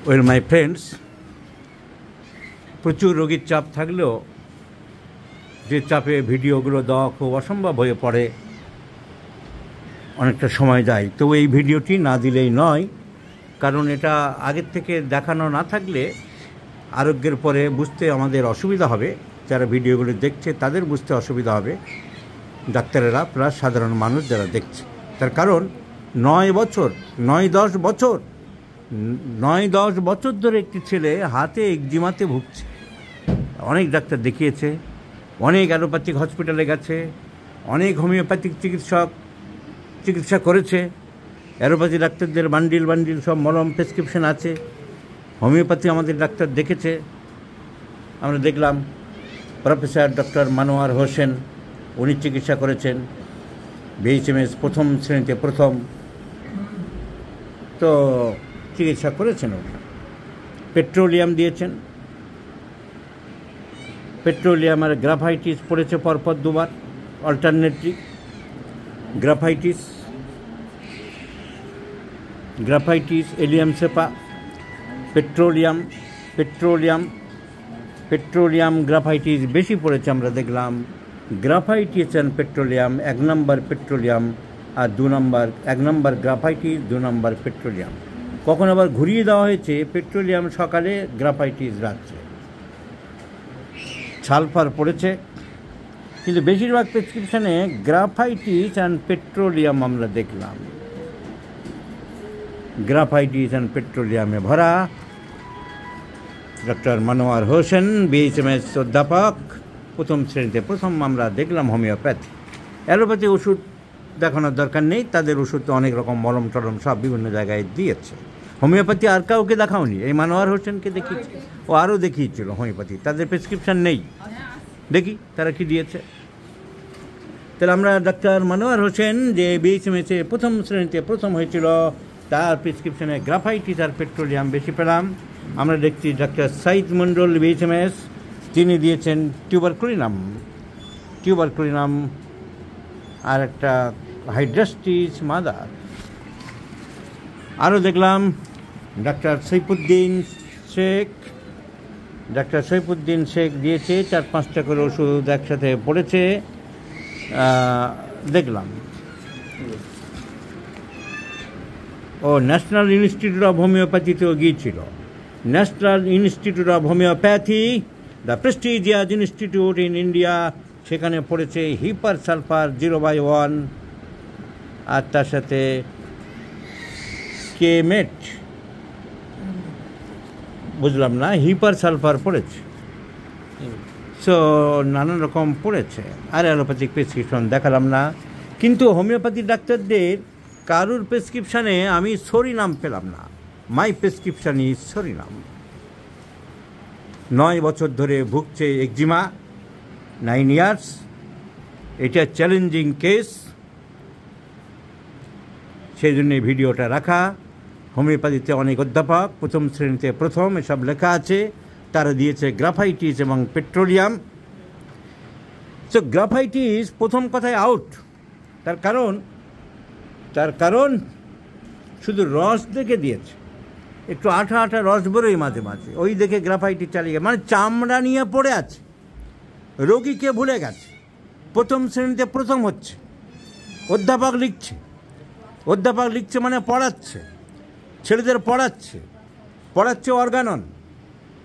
Well my friends, প্রচুর রোগীর চাপ থাকলেও যে চাপে ভিডিওগুলো দেওয়া খুব অসম্ভব হয়ে পড়ে, অনেকটা সময় যায়। তো এই ভিডিওটি না দিলেই নয়, কারণ এটা আগের থেকে দেখানো না থাকলে আরোগ্যের পরে বুঝতে আমাদের অসুবিধা হবে। যারা ভিডিওগুলো দেখছে তাদের বুঝতে অসুবিধা হবে, ডাক্তারেরা প্লাস সাধারণ মানুষ যারা দেখছে। তার কারণ 9-10 বছর ধরে একটি ছেলে হাতে একজিমাতে ভুগছে। অনেক ডাক্তার দেখিয়েছে, অনেক অ্যালোপ্যাথিক হসপিটালে গেছে, অনেক হোমিওপ্যাথিক চিকিৎসা করেছে। অ্যালোপ্যাথি ডাক্তারদের বান্ডিল সব মলম প্রেসক্রিপশন আছে। হোমিওপ্যাথি আমাদের ডাক্তার দেখেছে। আমরা দেখলাম প্রফেসর ডক্টর মনোয়ার হোসেন, উনি চিকিৎসা করেছেন BHMS প্রথম শ্রেণীতে প্রথম, তো চিকিৎসা করেছেন। ওটা পেট্রোলিয়াম দিয়েছেন, পেট্রোলিয়াম আর গ্রাফাইটিস পড়েছে পরপর দুবার alternately. Graphites allium cepa, petroleum graphites বেশি পড়েছে। আমরা দেখলাম graphites and petroleum, 1 number petroleum আর 2 number, 1 number graphites, 2 number petroleum. কখন আবার ঘুরিয়ে দেওয়া হয়েছে, পেট্রোলিয়াম সকালে, গ্রাফাইটিস রাত্রে। সালফার পড়েছে, কিন্তু বেশিরভাগ প্রেসক্রিপশানে গ্রাফাইটিস অ্যান্ড পেট্রোলিয়াম আমরা দেখলাম। গ্রাফাইটিস অ্যান্ড পেট্রোলিয়ামে ভরা। ডক্টর মনোয়ার হোসেন, BHMS অধ্যাপক, প্রথম শ্রেণীতে প্রথম আমরা দেখলাম হোমিওপ্যাথি। অ্যালোপ্যাথি ওষুধ দেখানোর দরকার নেই, তাদের ওষুধ তো অনেক রকম মলম টলম সব বিভিন্ন জায়গায় দিয়েছে। হোমিওপ্যাথি আর কাউকে দেখাওনি, এই মনোয়ার হোসেনকে দেখিয়েছে, ও আরও দেখিয়েছিল হোমিওপ্যাথি। তাদের প্রেসক্রিপশান নেই, দেখি তারা কি দিয়েছে। তাহলে আমরা ডক্টর মনোয়ার হোসেন, যে BHMS প্রথম শ্রেণীতে প্রথম হয়েছিল, তার প্রেসক্রিপশানে গ্রাফাইটিস আর পেট্রোলিয়াম বেশি পেলাম। আমরা দেখছি ডক্টর সাইদ মণ্ডল, BHMS, তিনি দিয়েছেন টিউবারকুলিনাম আর একটা হাইড্রাস্টিস মাদার। আরও দেখলাম ডক্টর সৈফুদ্দিন শেখ দিয়েছে 4-5টা করে ওষুধ একসাথে পড়েছে, দেখলাম। ও ন্যাশনাল ইনস্টিটিউট অফ হোমিওপ্যাথিতেও গিয়েছিল। National institute of homeopathy, the prestigious institute in India, সেখানে পড়েছে হিপার সালফার 0/1 আর তার সাথে কেমেট, বুঝলাম না, হিপার সালফার পড়েছে। সো নানান রকম পড়েছে। আর অ্যালোপ্যাথিক প্রেসক্রিপশন দেখালাম না, কিন্তু হোমিওপ্যাথি ডাক্তারদের কারুর প্রেসক্রিপশানে আমি সরিনাম পেলাম না। মাই প্রেসক্রিপশান ইজ সরিনাম। 9 বছর ধরে ভুগছে একজিমা, 9 ইয়ার্স। এটা চ্যালেঞ্জিং কেস, সেই জন্যে ভিডিওটা রাখা। হোমিওপ্যাথিতে অনেক অধ্যাপক, প্রথম শ্রেণীতে প্রথম, এসব লেখা আছে। তারা দিয়েছে গ্রাফাইটিস এবং পেট্রোলিয়াম। সো গ্রাফাইটিস প্রথম কথায় আউট। তার কারণ শুধু রস দেখে দিয়েছে, একটু আঠা রস বেরোয় মাঝে মাঝে, ওই দেখে গ্রাফাইটিস চালিয়ে গেছে। মানে চামড়া নিয়ে পড়ে আছে, রোগীকে ভুলে গেছে। প্রথম শ্রেণীতে প্রথম হচ্ছে, অধ্যাপক লিখছে মানে পড়াচ্ছে, ছেলেদের পড়াচ্ছে অর্গানন,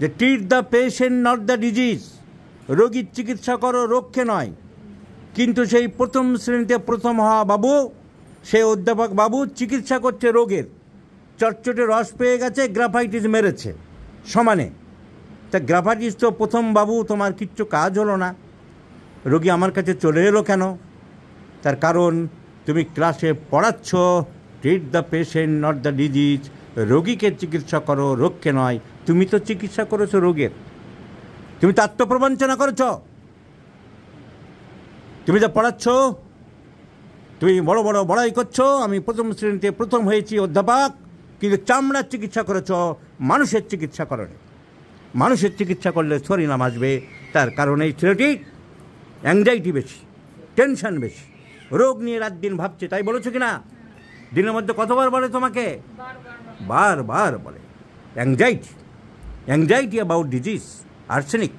যে treat the patient not the disease, রোগীর চিকিৎসা করো, রোগকে নয়। কিন্তু সেই প্রথম শ্রেণীতে প্রথম হওয়া বাবু, সেই অধ্যাপক বাবু চিকিৎসা করছে রোগের, চটচটে রস পেয়ে গেছে, গ্রাফাইটিস মেরেছে সমানে। তা গ্রাফাইটিস তো প্রথম বাবু, তোমার কিচ্ছু কাজ হলো না, রোগী আমার কাছে চলে এলো কেন? তার কারণ তুমি ক্লাসে পড়াচ্ছ treat the patient not the disease, রোগীকে চিকিৎসা করো, রোগকে নয়। তুমি তো চিকিৎসা করেছো রোগের, তুমি তো আত্মপ্রবঞ্চনা করেছ। তুমি যা পড়াচ্ছ, তুমি বড় বড়াই করছো, আমি প্রথম শ্রেণীতে প্রথম হয়েছি অধ্যাপক, কিন্তু চামড়ার চিকিৎসা করেছ, মানুষের চিকিৎসা করনি। মানুষের চিকিৎসা করলে সরিনাম আসবে। তার কারণ এই ছেলেটি অ্যাংজাইটি বেশি, টেনশন বেশি, রোগ নিয়ে রাত দিন ভাবছে, তাই বলেছো কি না? দিনের মধ্যে কতবার বলে তোমাকে? বারবার বলে। Anxiety, anxiety about disease, arsenic,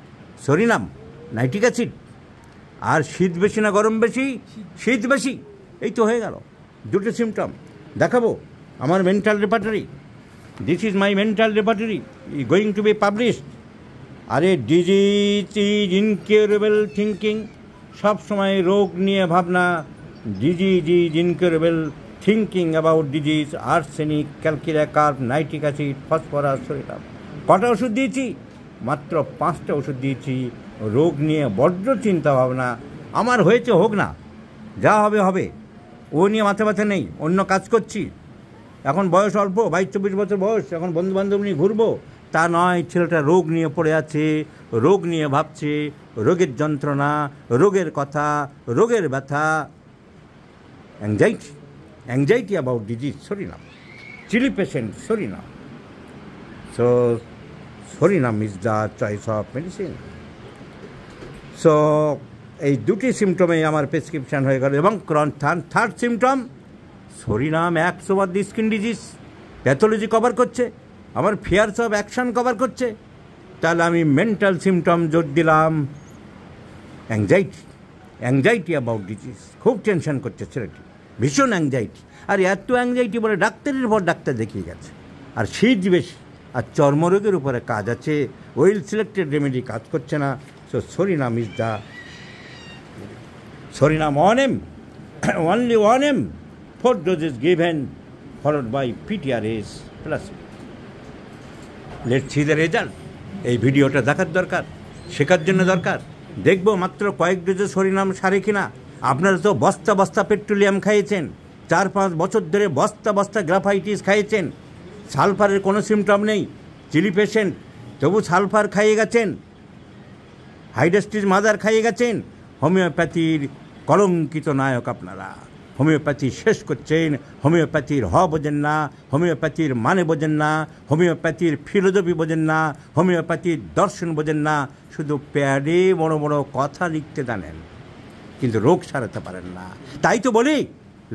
psorinum, nitric acid. আর শীত বেশি না গরম বেশি? শীত বেশি। এই তো হয়ে গেল দুটো সিমটম। দেখাবো আমার mental repertory, this is my mental repertory going to be published. আরে ডিজিজ ইজ ইনকিউরেবল থিঙ্কিং, সবসময় রোগ নিয়ে ভাবনা। Disease is incurable thinking about disease, arsenic, calcarea carb, nitric acid, phosphorus, psorinum. কটা ওষুধ দিয়েছি? মাত্র 5টা ওষুধ দিয়েছি। রোগ নিয়ে বড্ড চিন্তা ভাবনা। আমার হয়েছে হোক না, যা হবে হবে, ও নিয়ে মাথা ব্যথা নেই, অন্য কাজ করছি। এখন বয়স অল্প, 22-24 বছর বয়স, এখন বন্ধুবান্ধব নিয়ে ঘুরবো তা নয়। ছেলেটা রোগ নিয়ে পড়ে আছে, রোগ নিয়ে ভাবছে, রোগের যন্ত্রণা, রোগের কথা, রোগের ব্যথা। Anxiety, anxiety about disease, psorinum. Chilli patient, psorinum. So psorinum is the choice of medicine. So এই দুটি সিমটমে আমার প্রেসক্রিপশান হয়ে গেল। এবং third symptom, psorinum 100 bar the skin disease, pathology cover করছে, আমার ফিয়ার্স অফ অ্যাকশন কভার করছে। তাহলে আমি মেন্টাল সিমটম জোর দিলাম অ্যাংজাইটি, অ্যাংজাইটি অ্যাবাউট ডিজিজ। খুব টেনশন করছে ছেলেটি, ভীষণ অ্যাংজাইটি। আর এত অ্যাংজাইটি বলে ডাক্তারের পর ডাক্তার দেখিয়ে গেছে। আর শীত বেশি, আর চর্মরোগের উপরে কাজ আছে, ওয়েল সিলেক্টেড রেমেডি কাজ করছে না। So psorinum is the psorinum 1M, only 1M, 4 doses given, followed by PTRS plus. Let's see the result. এই ভিডিওটা দেখার দরকার, শেখার জন্য দরকার। দেখবো মাত্র কয়েক ডোজে সরিনাম সারে কিনা। আপনারা তো বস্তা বস্তা পেট্রোলিয়াম খাইয়েছেন, 4-5 বছর ধরে বস্তা বস্তা গ্রাফাইটিস খাইয়েছেন, সালফারের কোনো সিমটম নেই। চিলি পেশেন্ট, তবু সালফার খাইয়ে গেছেন, হাইড্রাস্টিস মাদার খাইয়ে গেছেন। হোমিওপ্যাথির কলঙ্কিত নায়ক আপনারা। হোমিওপ্যাথি শেষ করছেন, হোমিওপ্যাথির বোঝেন না, হোমিওপ্যাথির মানে বোঝেন না, হোমিওপ্যাথির ফিলোসফি বোঝেন না, হোমিওপ্যাথির দর্শন বোঝেন না। শুধু প্যাডে বড় বড় কথা লিখতে জানেন, কিন্তু রোগ সারাতে পারেন না। তাই তো বলি,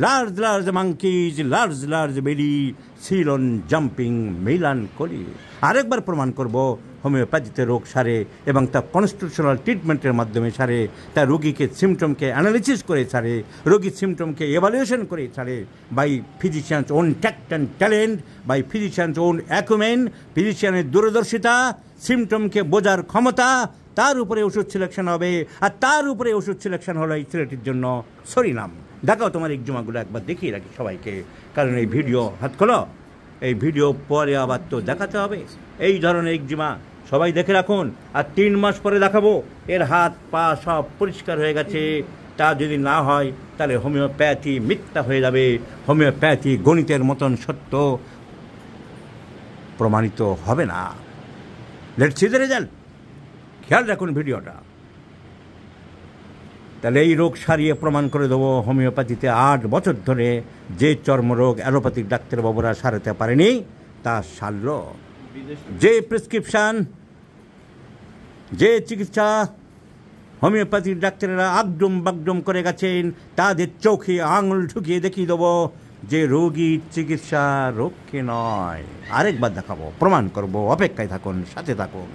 large large monkeys, large large বেলি, সিলন জাম্পিং মেলানকলি। আরেকবার প্রমাণ করব, হোমিওপ্যাথিতে রোগ সারে এবং তা কনস্টিটিউশনাল ট্রিটমেন্টের মাধ্যমে সারে। তা রোগীকে সিমটমকে অ্যানালিসিস করে ছাড়ে, রোগীর সিমটমকে এভালুয়েশন করে ছাড়ে, by physician's own tact and talent, by physician's own acumen. ফিজিশিয়ানের দূরদর্শিতা, সিমটমকে বোঝার ক্ষমতা, তার উপরে ওষুধ সিলেকশন হবে। আর তার উপরে ওষুধ সিলেকশন হলো এই ছেলেটির জন্য সরিনাম। দেখাও তোমার এক্সিমাগুলো একবার দেখিয়ে রাখি সবাইকে, কারণ এই ভিডিও হাত খোলো, এই ভিডিও পরে আবার তো দেখাতে হবে। এই ধরনের এক্সিমা সবাই দেখে রাখুন। আর 3 মাস পরে দেখাবো এর হাত পা সব পরিষ্কার হয়ে গেছে। তা যদি না হয় তাহলে হোমিওপ্যাথি মিথ্যা হয়ে যাবে, হোমিওপ্যাথি গণিতের মতন সত্য প্রমাণিত হবে না। Let's see the result. খেয়াল রাখুন ভিডিওটা। তাহলে এই রোগ সারিয়ে প্রমাণ করে দেবো হোমিওপ্যাথিতে 8 বছর ধরে যে চর্মরোগ অ্যালোপ্যাথিক ডাক্তারবাবুরা সারাতে পারেনি তা সারল। যে প্রেসক্রিপশান, যে চিকিৎসা হোমিওপ্যাথিক ডাক্তারেরা আগডুম বাগডুম করে গেছেন, তাদের চোখে আঙুল ঢুকিয়ে দেখিয়ে দেবো যে রোগীর চিকিৎসা রোগকে নয়। আরেকবার দেখাবো, প্রমাণ করবো। অপেক্ষায় থাকুন, সাথে থাকুন।